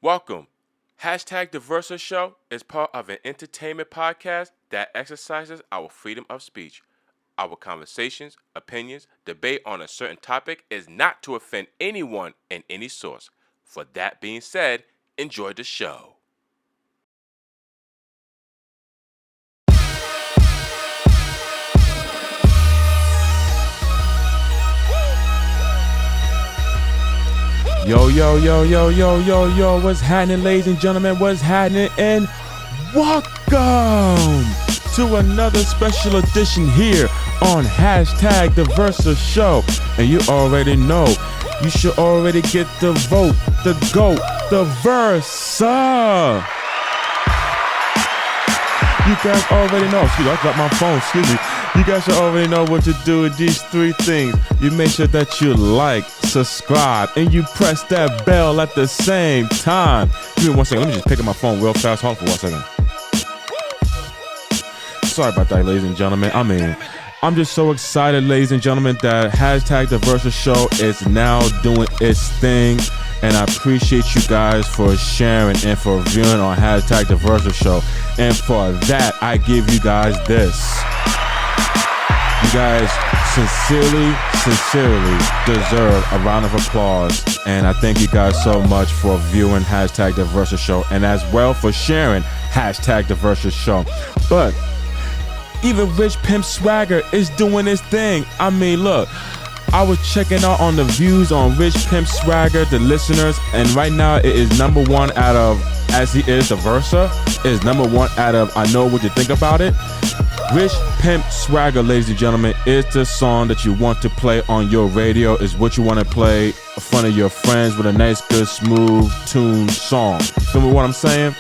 Welcome. Hashtag The Versa Show is part of an entertainment podcast that exercises our freedom of speech. Our conversations, opinions, debate on a certain topic is not to offend anyone in any source. For that being said, enjoy the show. Yo, what's happening, ladies and gentlemen? What's happening? And welcome to another special edition here on Hashtag The Versa Show. And you already know, you should already get the vote, the GOAT, the Versa. You guys already know. Excuse me, I dropped my phone. Excuse me. You guys should already know what to do with these three things. You make sure that you like, subscribe, and you press that bell at the same time. Give me 1 second. Let me just pick up my phone real fast. Hold on for 1 second. Sorry about that, ladies and gentlemen. I'm just so excited, ladies and gentlemen, that Hashtag The Versa Show is now doing its thing. And I appreciate you guys for sharing and for viewing on Hashtag The Versa Show. And for that, I give you guys this. You guys sincerely deserve a round of applause. And I thank you guys so much for viewing Hashtag The Versa Show. And as well for sharing Hashtag The Versa Show. But even Rich Pimp Swagger is doing his thing. I mean, look. I was checking out on the views on Rich Pimp Swagger, the listeners, and right now it is number one out of, as he is the Versa, is number one out of I Know What You Think About It. Rich Pimp Swagger, ladies and gentlemen, is the song that you want to play on your radio, is what you want to play in front of your friends with a nice, good, smooth, tuned song. Feel me what I'm saying?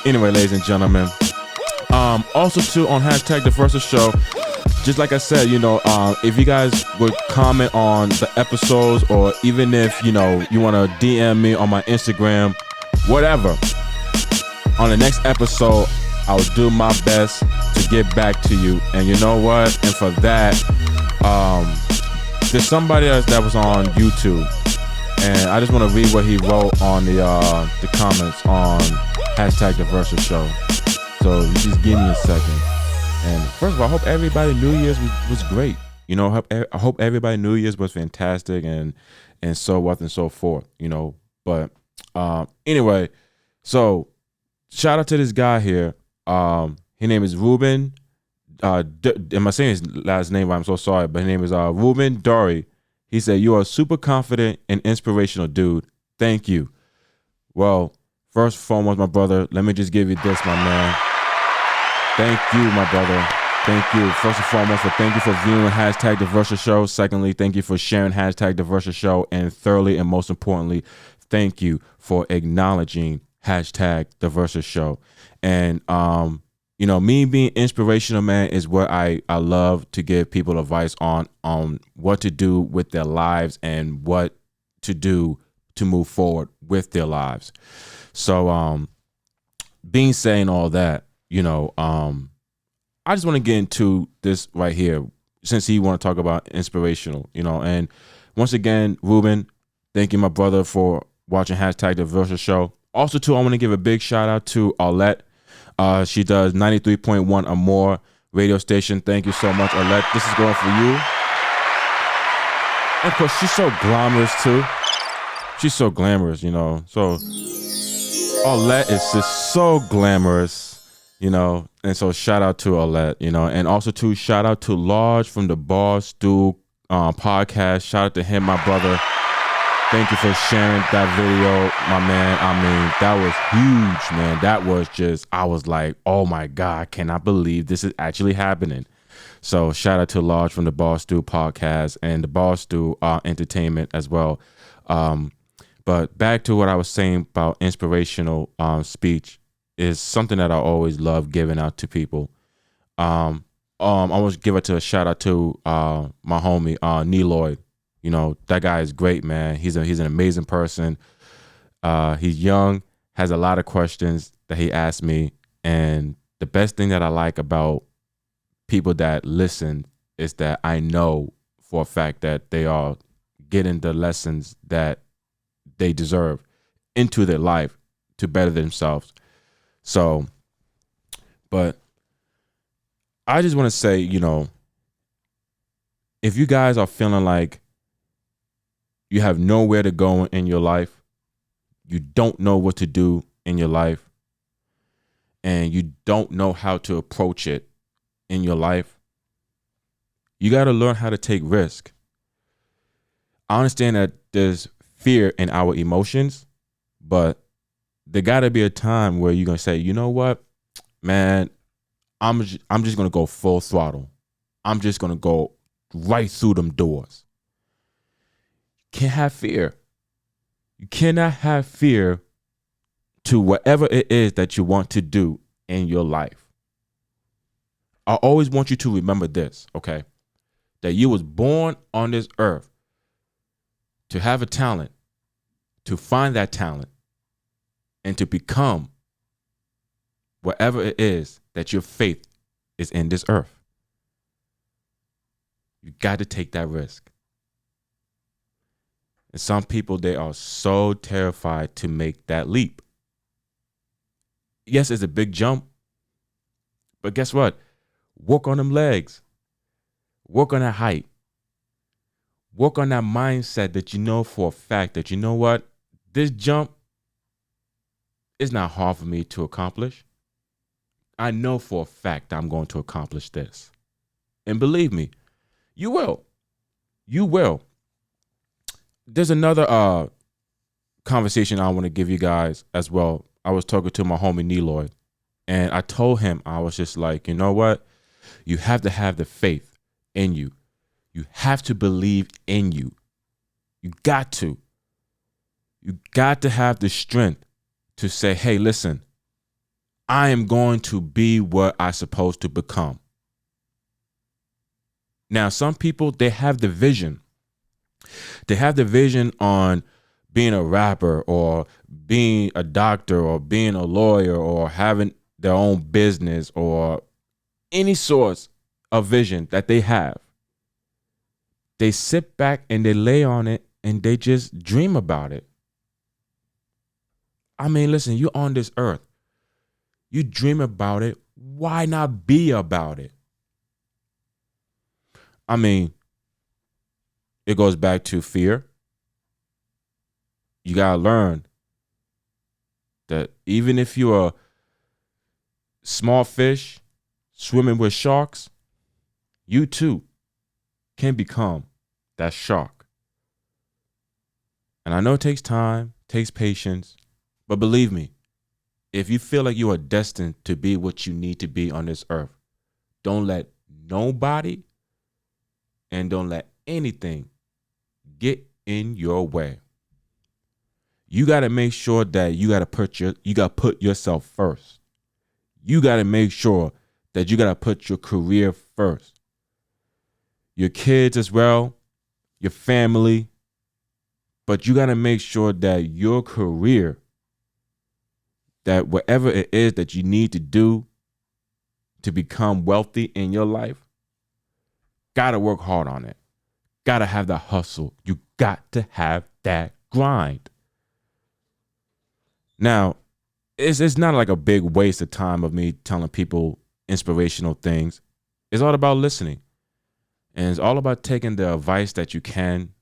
Anyway, ladies and gentlemen, also too on Hashtag The Versa Show, just like I said, if you guys would comment on the episodes, or even if, you want to DM me on my Instagram, whatever, on the next episode, I'll do my best to get back to you. And you know what? And for that, there's somebody else that was on YouTube, and I just want to read what he wrote on the comments on Hashtag The Versa Show. So you just give me a second. And first of all, I hope everybody New Year's was great. I hope everybody New Year's was fantastic and so forth and so forth, But anyway, so shout out to this guy here. His name is Ruben. Am I saying his last name right? I'm so sorry, but his name is Ruben Dory. He said, "You are a super confident and inspirational dude. Thank you." Well, first and foremost, my brother, let me just give you this, my man. Thank you, my brother. Thank you. First and foremost, thank you for viewing Hashtag The Versa Show. Secondly, thank you for sharing Hashtag The Versa Show. And thirdly, and most importantly, thank you for acknowledging Hashtag The Versa Show. And, me being inspirational, man, is what I love to give people advice on what to do with their lives and what to do to move forward with their lives. So, being saying all that, I just want to get into this right here, since he want to talk about inspirational, and once again, Ruben, thank you, my brother, for watching Hashtag The Versa Show. Also, too, I want to give a big shout out to Arlette. She does 93.1 or more radio station. Thank you so much, Arlette. This is going for you. And of course, she's so glamorous too. She's so glamorous, So Arlette is just so glamorous. And so shout out to Arlette, and also to shout out to Large from the Bar Stool podcast. Shout out to him, my brother. Thank you for sharing that video, my man. That was huge, man. That was just, I was like, oh my God, I cannot believe this is actually happening. So shout out to Large from the Bar Stool podcast and the Bar Stool entertainment as well. But back to what I was saying about inspirational speech. Is something that I always love giving out to people. I want to give it to a shout out to my homie Neloyd. That guy is great, man. He's an amazing person. He's young, has a lot of questions that he asked me, and the best thing that I like about people that listen is that I know for a fact that they are getting the lessons that they deserve into their life to better themselves. So, but I just want to say, if you guys are feeling like you have nowhere to go in your life, you don't know what to do in your life, and you don't know how to approach it in your life, you got to learn how to take risk. I understand that there's fear in our emotions, but there got to be a time where you're going to say, you know what, man, I'm just going to go full throttle. I'm just going to go right through them doors. Can't have fear. You cannot have fear to whatever it is that you want to do in your life. I always want you to remember this, okay? That you was born on this earth to have a talent, to find that talent, and to become whatever it is that your faith is in this earth. You got to take that risk. And some people, they are so terrified to make that leap. Yes, it's a big jump, but guess what? Work on them legs. Work on that height. Work on that mindset that you know for a fact that, you know what? This jump is not hard for me to accomplish. I know for a fact I'm going to accomplish this. And believe me, you will. You will. There's another conversation I want to give you guys as well. I was talking to my homie Neloy, and I told him, I was just like, you know what? You have to have the faith in you. You have to believe in you. You got to. You got to have the strength to say, hey, listen, I am going to be what I'm supposed to become. Now, some people, they have the vision. They have the vision on being a rapper or being a doctor or being a lawyer or having their own business or any source of vision that they have. They sit back and they lay on it and they just dream about it. I mean, listen, you're on this earth. You dream about it. Why not be about it? I mean, it goes back to fear. You got to learn that even if you're a small fish swimming with sharks, you too can become that shark. And I know it takes time, takes patience, but believe me, if you feel like you are destined to be what you need to be on this earth, don't let nobody and don't let anything get in your way. You got to make sure that you got to put yourself first. You got to make sure that you got to put your career first. Your kids as well, your family, but you got to make sure that your career, that whatever it is that you need to do to become wealthy in your life, got to work hard on it. Got to have that hustle. You got to have that grind. Now, it's not like a big waste of time of me telling people inspirational things. It's all about listening. And it's all about taking the advice that you can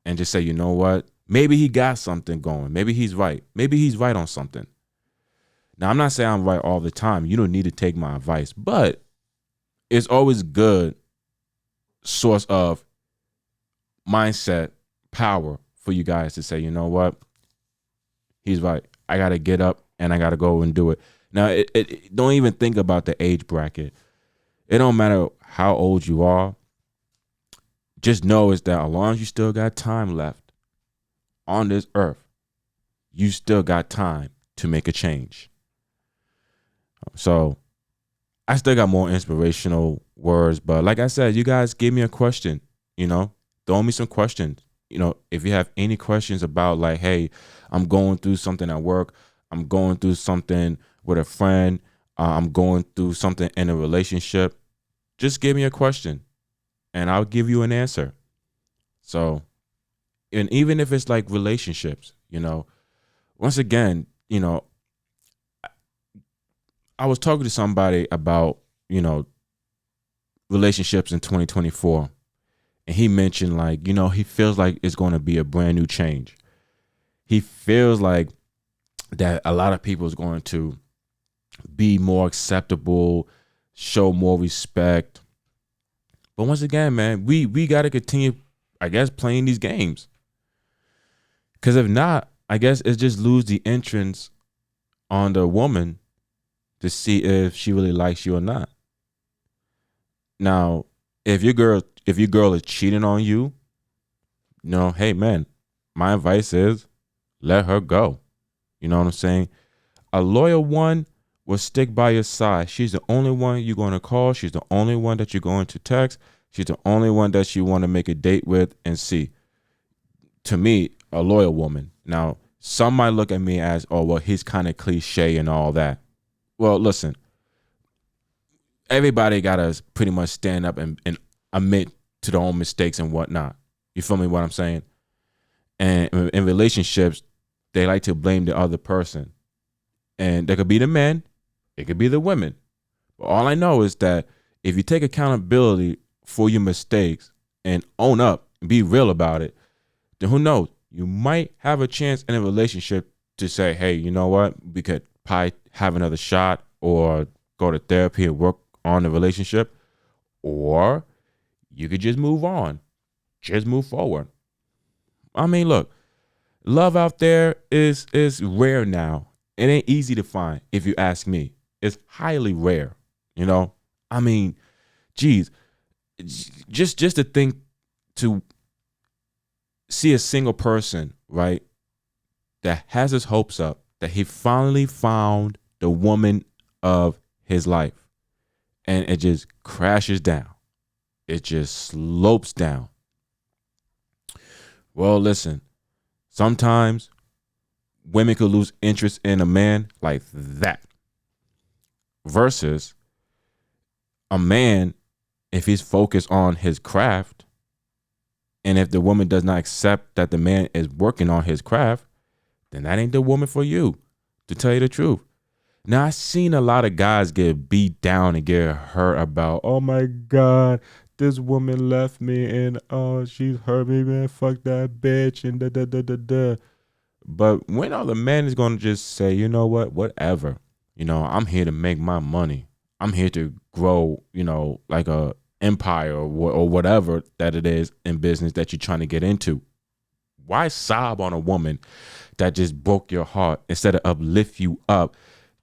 and just say, you know what? Maybe he got something going. Maybe he's right. Maybe he's right on something. Now, I'm not saying I'm right all the time. You don't need to take my advice, but it's always good source of mindset power for you guys to say, you know what? He's right. I got to get up and I got to go and do it. Now, it don't even think about the age bracket. It don't matter how old you are. Just know is that as long as you still got time left on this earth, you still got time to make a change. So I still got more inspirational words, but like I said, you guys give me a question, throw me some questions. If you have any questions about like, hey, I'm going through something at work, I'm going through something with a friend, I'm going through something in a relationship, just give me a question and I'll give you an answer. So, and even if it's like relationships, once again, I was talking to somebody about, relationships in 2024. And he mentioned like, he feels like it's going to be a brand new change. He feels like that a lot of people is going to be more acceptable, show more respect. But once again, man, we got to continue, I guess, playing these games. Because if not, I guess it just lose the entrance on the woman to see if she really likes you or not. Now, if your girl is cheating on you, hey man, my advice is let her go. You know what I'm saying? A loyal one will stick by your side. She's the only one you're going to call. She's the only one that you're going to text. She's the only one that you want to make a date with and see. To me, a loyal woman. Now, some might look at me as, oh, well, he's kind of cliche and all that. Well, listen, everybody got to pretty much stand up and admit to their own mistakes and whatnot. You feel me what I'm saying? And in relationships, they like to blame the other person. And that could be the men, it could be the women. But all I know is that if you take accountability for your mistakes and own up and be real about it, then who knows? You might have a chance in a relationship to say, hey, you know what? We could probably have another shot or go to therapy and work on the relationship. Or you could just move on. Just move forward. I mean, look, love out there is rare now. It ain't easy to find, if you ask me. It's highly rare, I mean, geez, just to think to see a single person, right, that has his hopes up, that he finally found the woman of his life, and it just crashes down. It just slopes down. Well, listen, sometimes women could lose interest in a man like that versus a man, if he's focused on his craft, and if the woman does not accept that the man is working on his craft, then that ain't the woman for you, to tell you the truth. Now, I've seen a lot of guys get beat down and get hurt about, oh my God, this woman left me and she's hurt me, man, fuck that bitch and da da da da da. But when are the men is going to just say, you know what, whatever, I'm here to make my money. I'm here to grow, like a empire or whatever that it is in business that you're trying to get into. Why sob on a woman that just broke your heart instead of uplift you up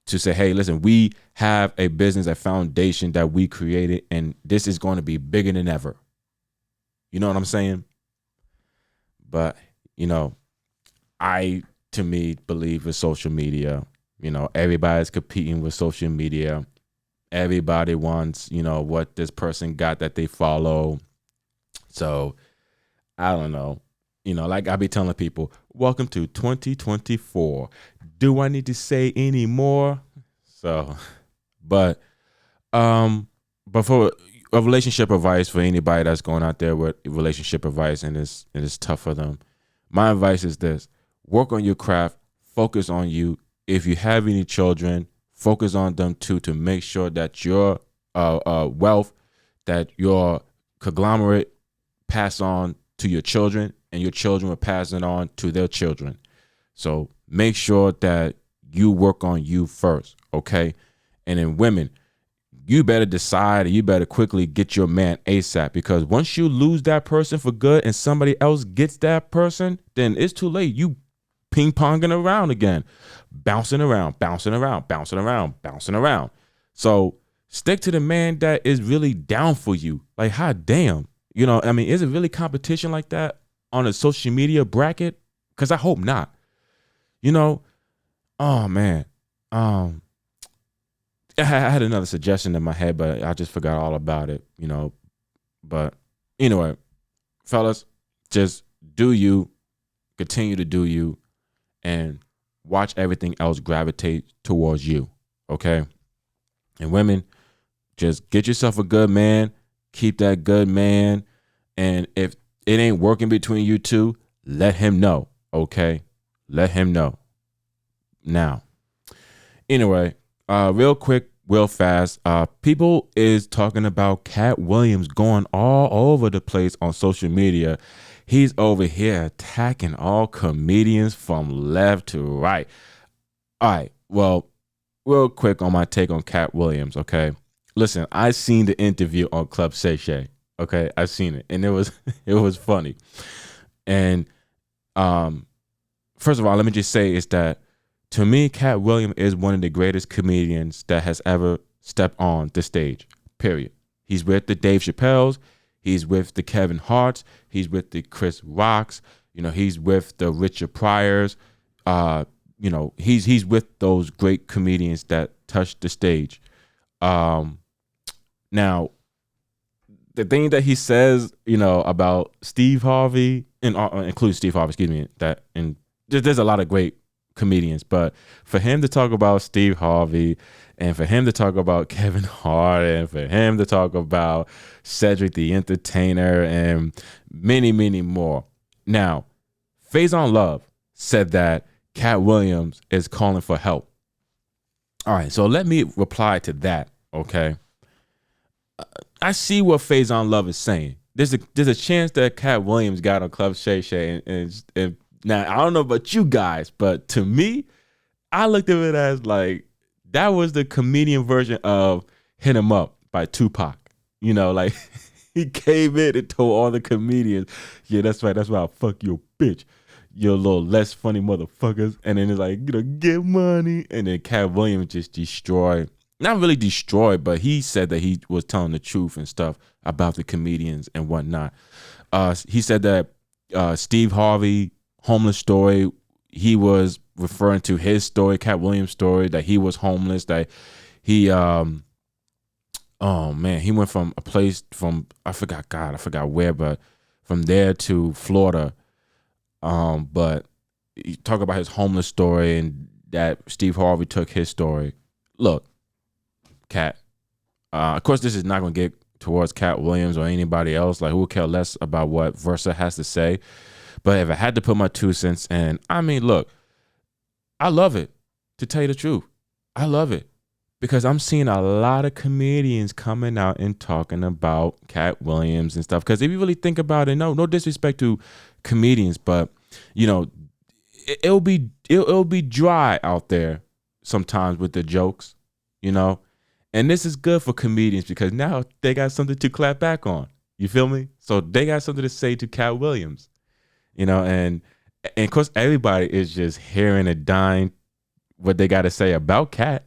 to say, hey, listen, we have a business, a foundation that we created, and this is going to be bigger than ever. You know what I'm saying? But, I, to me, believe with social media, everybody's competing with social media. Everybody wants, what this person got that they follow. So I don't know. Like I be telling people, welcome to 2024. Do I need to say any more? So, but for a relationship advice for anybody that's going out there with relationship advice and it's tough for them, my advice is this: work on your craft, focus on you. If you have any children, focus on them too, to make sure that your wealth, that your conglomerate pass on to your children, and your children will pass it on to their children. So make sure that you work on you first, okay? And then women, you better decide, and you better quickly get your man ASAP, because once you lose that person for good and somebody else gets that person, then it's too late. You ping-ponging around again, bouncing around. So stick to the man that is really down for you. Like, hot damn. Is it really competition like that on a social media bracket? Because I hope not. Oh man. I had another suggestion in my head, but I just forgot all about it, But anyway, fellas, just do you, continue to do you, and watch everything else gravitate towards you, okay? And women, just get yourself a good man, keep that good man, and if it ain't working between you two, let him know, okay? Let him know. Now, anyway, real quick, real fast. People is talking about Katt Williams going all over the place on social media. He's over here attacking all comedians from left to right. All right, well, real quick on my take on Katt Williams. Okay, listen, I seen the interview on Club Shay Shay. Okay, I seen it, and it was it was funny. And um, first of all, let me just say is that to me, Katt Williams is one of the greatest comedians that has ever stepped on the stage. Period. He's with the Dave Chappelles. He's with the Kevin Harts. He's with the Chris Rocks. He's with the Richard Pryors. He's with those great comedians that touch the stage. Now, the thing that he says, about Steve Harvey, and including Steve Harvey, excuse me, and there's a lot of great comedians, but for him to talk about Steve Harvey, and for him to talk about Kevin Hart, and for him to talk about Cedric the Entertainer, and many, many more. Now, Faison Love said that Katt Williams is calling for help. All right, so let me reply to that, okay? I see what Faison Love is saying. There's a chance that Katt Williams got on Club Shay Shay, and now I don't know about you guys, but to me, I looked at it as like that was the comedian version of "Hit 'Em Up" by Tupac. Like he came in and told all the comedians, "Yeah, that's right. That's why I'll fuck your bitch, you little less funny motherfuckers." And then it's like, get money, and then Katt Williams just destroyed. Not really destroyed, but he said that he was telling the truth and stuff about the comedians and whatnot. He said that Steve Harvey, homeless story, he was referring to his story, Katt Williams' story, that he was homeless, that he, he went from a place I forgot where, but from there to Florida. But he talked about his homeless story and that Steve Harvey took his story. Look, Katt. Of course, this is not going to get towards Katt Williams or anybody else. Like, who would care less about what Versa has to say? But if I had to put my 2 cents in, look, I love it. To tell you the truth, I love it because I'm seeing a lot of comedians coming out and talking about Katt Williams and stuff. Because if you really think about it, no disrespect to comedians, but it'll be dry out there sometimes with the jokes, And this is good for comedians because now they got something to clap back on. You feel me? So they got something to say to Katt Williams, and of course everybody is just hearing and dying what they got to say about Katt.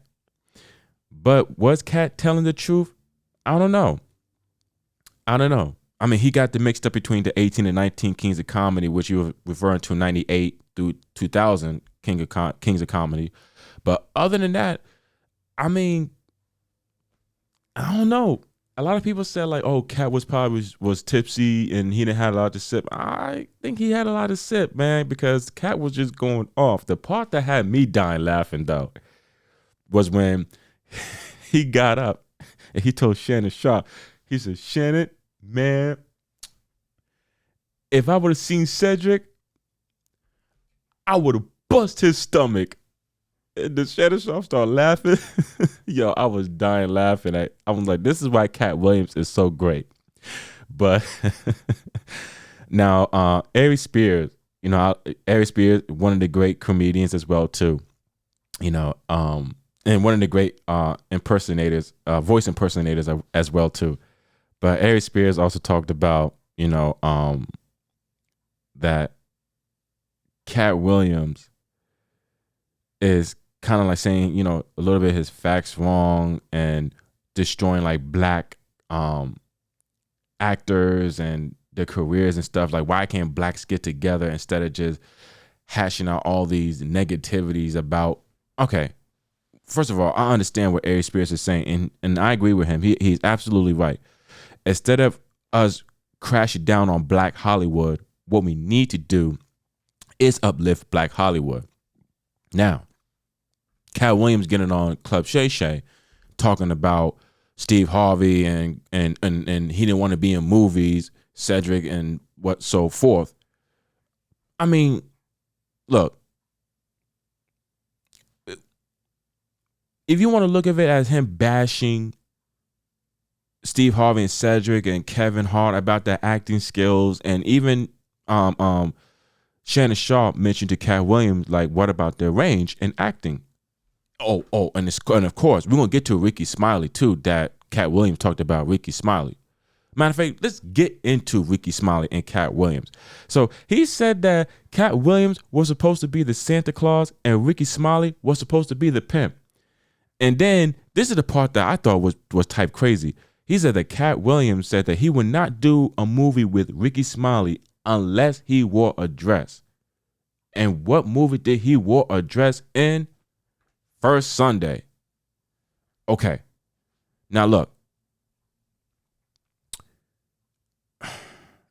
But was Katt telling the truth? I don't know. He got the mixed up between the 18 and 19 Kings of Comedy, which you were referring to 98 through 2000 Kings of Comedy. But other than that, I don't know. A lot of people said like, oh, Katt was tipsy and he didn't have a lot to sip. I think he had a lot to sip, man, because Katt was just going off. The part that had me dying laughing, though, was when he got up and he told Shannon Sharp, he said, Shannon, man, if I would have seen Cedric, I would have bust his stomach. The Shannon Sharp started laughing. Yo, I was dying laughing. I was like, this is why Katt Williams is so great. But now, Ari Spears, Ari Spears, one of the great comedians as well too. And one of the great impersonators, voice impersonators as well too. But Ari Spears also talked about, that Katt Williams is kind of like saying, a little bit of his facts wrong and destroying like black actors and their careers and stuff. Like, why can't blacks get together instead of just hashing out all these negativities about, okay, first of all, I understand what Ari Spears is saying, and I agree with him. He's absolutely right. Instead of us crashing down on Black Hollywood, what we need to do is uplift Black Hollywood. Now, Katt Williams getting on Club Shay Shay talking about Steve Harvey and he didn't want to be in movies, Cedric and what so forth. Look, if you want to look at it as him bashing Steve Harvey and Cedric and Kevin Hart about their acting skills, and even Shannon Sharp mentioned to Katt Williams, like, what about their range in acting? And of course, we're gonna get to Ricky Smiley too. That Katt Williams talked about Ricky Smiley. Matter of fact, let's get into Ricky Smiley and Katt Williams. So he said that Katt Williams was supposed to be the Santa Claus and Ricky Smiley was supposed to be the pimp. And then this is the part that I thought was type crazy. He said that Katt Williams said that he would not do a movie with Ricky Smiley unless he wore a dress. And what movie did he wear a dress in? First Sunday. Okay. Now look.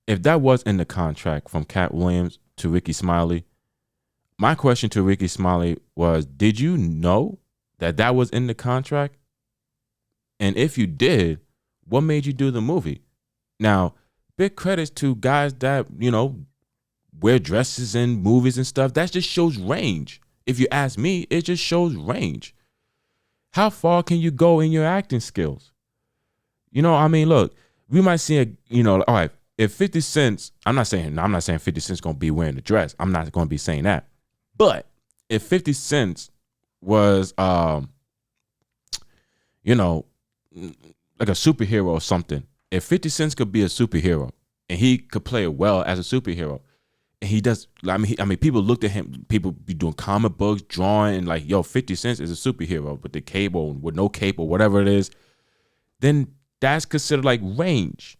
If that was in the contract from Katt Williams to Ricky Smiley, my question to Ricky Smiley was, did you know that was in the contract? And if you did, what made you do the movie? Now, big credits to guys that, wear dresses in movies and stuff. That just shows range. If you ask me, it just shows range. How far can you go in your acting skills? Look, we might see all right, if 50 Cent, I'm not saying 50 Cent's gonna be wearing a dress. I'm not gonna be saying that. But if 50 Cent was like a superhero or something, if 50 Cent could be a superhero and he could play it well as a superhero, and he does, people looked at him, people be doing comic books, drawing, and like, 50 Cent is a superhero with the cape or with no cape or whatever it is, then that's considered like range.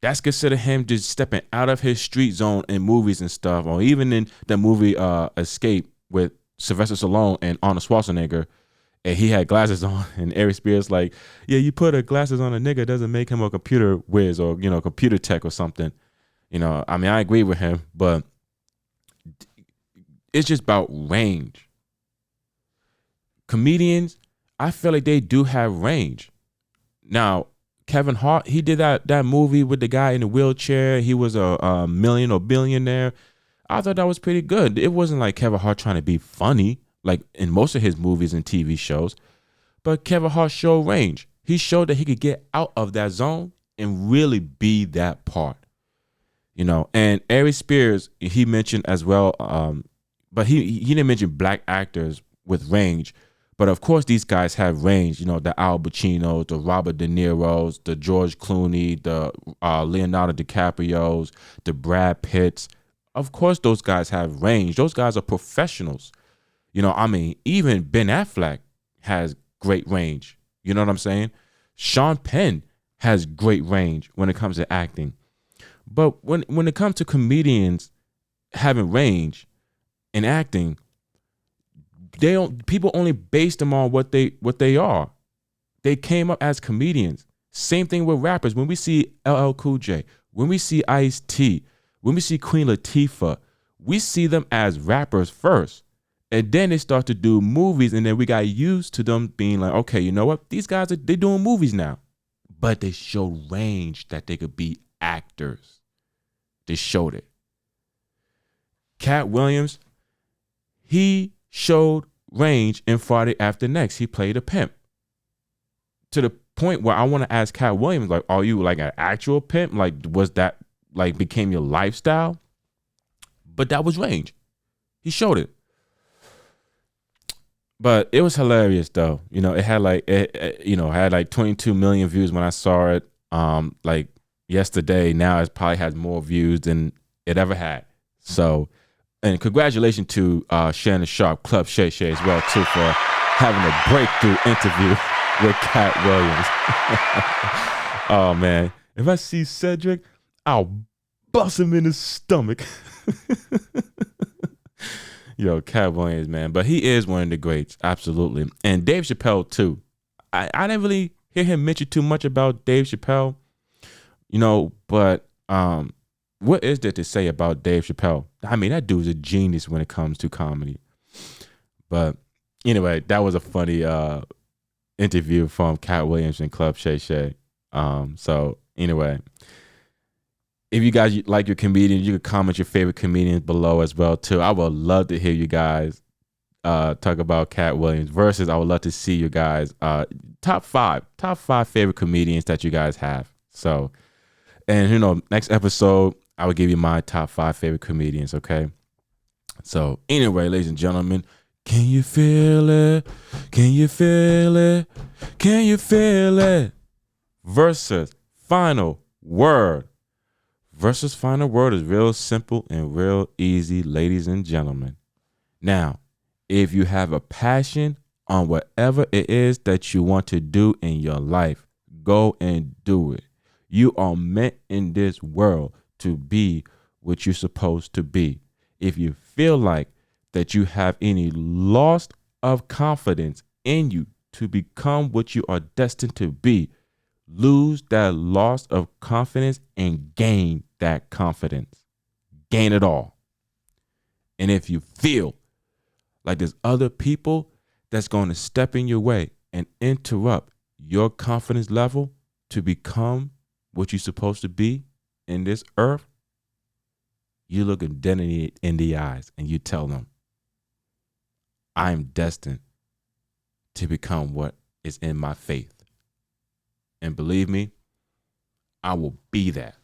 That's considered him just stepping out of his street zone in movies and stuff, or even in the movie Escape with Sylvester Stallone and Arnold Schwarzenegger, and he had glasses on, and Ari Spears like, yeah, you put glasses on a nigga doesn't make him a computer whiz or computer tech or something. I agree with him, but it's just about range. Comedians, I feel like they do have range. Now, Kevin Hart, he did that movie with the guy in the wheelchair. He was a million or billionaire. I thought that was pretty good. It wasn't like Kevin Hart trying to be funny, like in most of his movies and TV shows. But Kevin Hart showed range. He showed that he could get out of that zone and really be that part. And Ari Spears, he mentioned as well, but he didn't mention black actors with range. But of course, these guys have range, the Al Pacinos, the Robert De Niro's, the George Clooney, the Leonardo DiCaprio's, the Brad Pitts. Of course, those guys have range. Those guys are professionals. Even Ben Affleck has great range. You know what I'm saying? Sean Penn has great range when it comes to acting. But when it comes to comedians having range in acting, people only base them on what they are. They came up as comedians. Same thing with rappers. When we see LL Cool J, when we see Ice-T, when we see Queen Latifah, we see them as rappers first. And then they start to do movies, and then we got used to them being like, okay, you know what? These guys, they're doing movies now. But they show range that they could be actors. They showed it. Katt Williams, he showed range in Friday After Next. He played a pimp. To the point where I want to ask Katt Williams, like, are you like an actual pimp? Like, was that like became your lifestyle? But that was range. He showed it. But it was hilarious though. It had like had like 22 million views when I saw it. Like yesterday. Now it probably has more views than it ever had. So, and congratulations to Shannon Sharp, Club Shay Shay as well too, for having a breakthrough interview with Katt Williams. Oh man, if I see Cedric, I'll bust him in his stomach. Yo, Katt Williams, man. But he is one of the greats, absolutely. And Dave Chappelle, too. I didn't really hear him mention too much about Dave Chappelle, but what is there to say about Dave Chappelle? I mean, that dude's a genius when it comes to comedy. But anyway, that was a funny interview from Katt Williams and Club Shay Shay. So anyway, if you guys like your comedians, you can comment your favorite comedians below as well too. I would love to hear you guys talk about Katt Williams versus. I would love to see you guys top five favorite comedians that you guys have. So, and next episode I will give you my top 5 favorite comedians. Okay. So anyway, ladies and gentlemen, can you feel it? Can you feel it? Can you feel it? Versus Final Word. Versus Final Word is real simple and real easy, ladies and gentlemen. Now, if you have a passion on whatever it is that you want to do in your life, go and do it. You are meant in this world to be what you're supposed to be. If you feel like that you have any loss of confidence in you to become what you are destined to be, lose that loss of confidence and gain that confidence. Gain it all. And if you feel like there's other people that's going to step in your way and interrupt your confidence level to become what you're supposed to be in this earth, you look them dead in the eyes and you tell them, I'm destined to become what is in my faith. And believe me, I will be that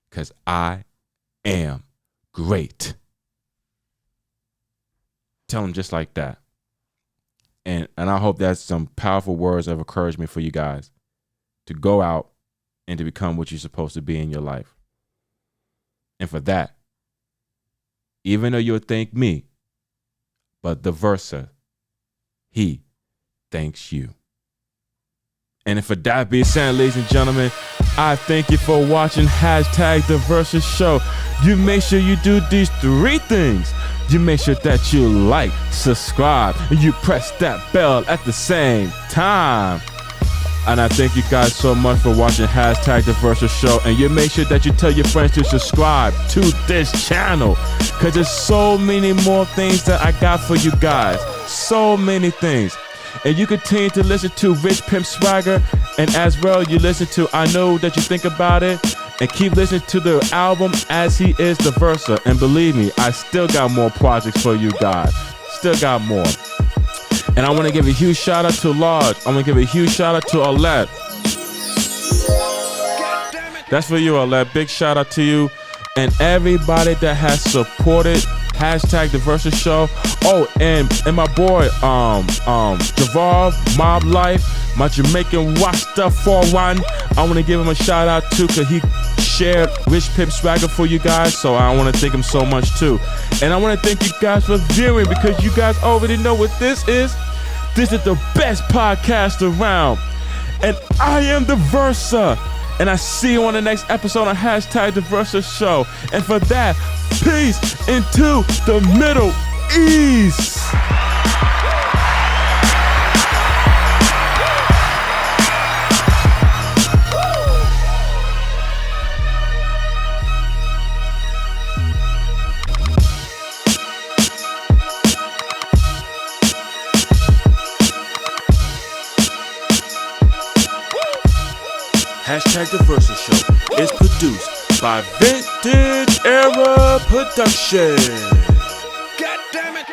because I am great. Tell them just like that. And I hope that's some powerful words of encouragement for you guys to go out and to become what you're supposed to be in your life. And for that, even though you'll thank me, but the versa, he thanks you. And for that being said, ladies and gentlemen, I thank you for watching #The Versus Show. You make sure you do these 3 things. You make sure that you like, subscribe, and you press that bell at the same time. And I thank you guys so much for watching #The Versus Show. And you make sure that you tell your friends to subscribe to this channel, because there's so many more things that I got for you guys. So many things. And you continue to listen to Rich Pimp Swagger. And as well, you listen to I Know That You Think About It. And keep listening to the album As He Is the Versa. And believe me, I still got more projects for you guys. Still got more. And I want to give a huge shout out to Large. I want to give a huge shout out to Alette. That's for you, Alette. Big shout out to you. And everybody that has supported #The Versus Show. Oh, and my boy, Javar, Mob Life, my Jamaican Rasta 41. I want to give him a shout out too, because he shared Rich Pimp Swagger for you guys. So I want to thank him so much too. And I want to thank you guys for viewing, because you guys already know what this is. This is the best podcast around. And I am the Versa. And I see you on the next episode on #The Versus Show. And for that, peace into the Middle East. #The Versus Show is produced by Vintage Era Production. God damn it.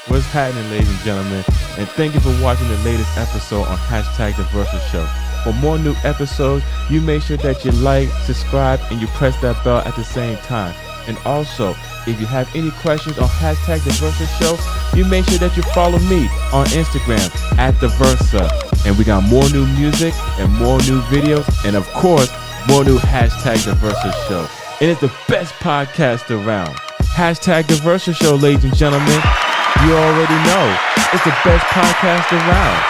What's happening, ladies and gentlemen? And thank you for watching the latest episode on #The Versus Show. For more new episodes, you make sure that you like, subscribe, and you press that bell at the same time. And also, if you have any questions on #The Versus Show, you make sure that you follow me on Instagram @TheVersa. And we got more new music and more new videos, and of course, more new #The Versus Show. And it's the best podcast around. #The Versus Show, ladies and gentlemen. You already know it's the best podcast around.